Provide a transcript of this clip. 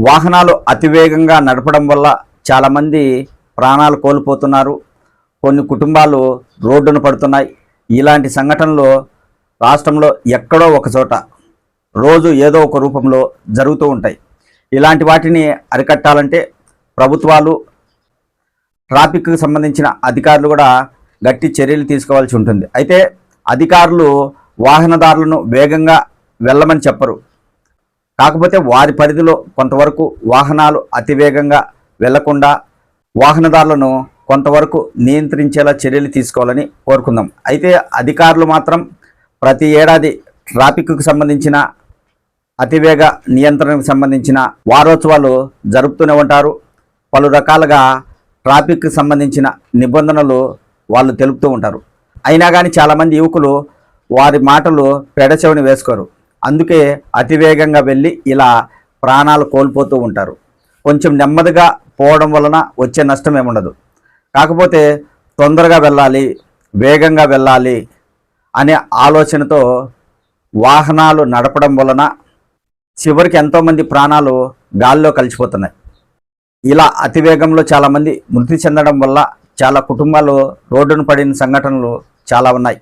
వాహనాలు అతివేగంగా నడపడం వల్ల చాలామంది ప్రాణాలు కోల్పోతున్నారు. కొన్ని కుటుంబాలు రోడ్డున పడుతున్నాయి. ఇలాంటి సంఘటనలు రాష్ట్రంలో ఎక్కడో ఒక చోట రోజు ఏదో ఒక రూపంలో జరుగుతూ ఉంటాయి. ఇలాంటి వాటిని అరికట్టాలంటే ప్రభుత్వాలు, ట్రాఫిక్కి సంబంధించిన అధికారులు కూడా గట్టి చర్యలు తీసుకోవాల్సి ఉంటుంది. అయితే అధికారులు వాహనదారులను వేగంగా వెళ్ళమని చెప్పరు. కాకపోతే వారి పరిధిలో కొంతవరకు వాహనాలు అతివేగంగా వెళ్లకుండా వాహనదారులను కొంతవరకు నియంత్రించేలా చర్యలు తీసుకోవాలని కోరుకుందాం. అయితే అధికారులు మాత్రం ప్రతి ఏడాది ట్రాఫిక్కు సంబంధించిన అతివేగ నియంత్రణకు సంబంధించిన వారోత్సవాలు జరుపుతూనే ఉంటారు. పలు రకాలుగా ట్రాఫిక్కి సంబంధించిన నిబంధనలు వాళ్ళు తెలుపుతూ ఉంటారు. అయినా కానీ చాలామంది యువకులు వారి మాటలు పెడచెవిని వేసుకోరు. అందుకే అతివేగంగా వెళ్ళి ఇలా ప్రాణాలు కోల్పోతూ ఉంటారు. కొంచెం నెమ్మదిగా పోవడం వలన వచ్చే నష్టం ఏముండదు. కాకపోతే తొందరగా వెళ్ళాలి, వేగంగా వెళ్ళాలి అనే ఆలోచనతో వాహనాలు నడపడం వలన చివరికి ఎంతోమంది ప్రాణాలు గాల్లో కలిసిపోతున్నాయి. ఇలా అతివేగంలో చాలామంది మృతి చెందడం వల్ల చాలా కుటుంబాలు రోడ్డున పడిన సంఘటనలు చాలా ఉన్నాయి.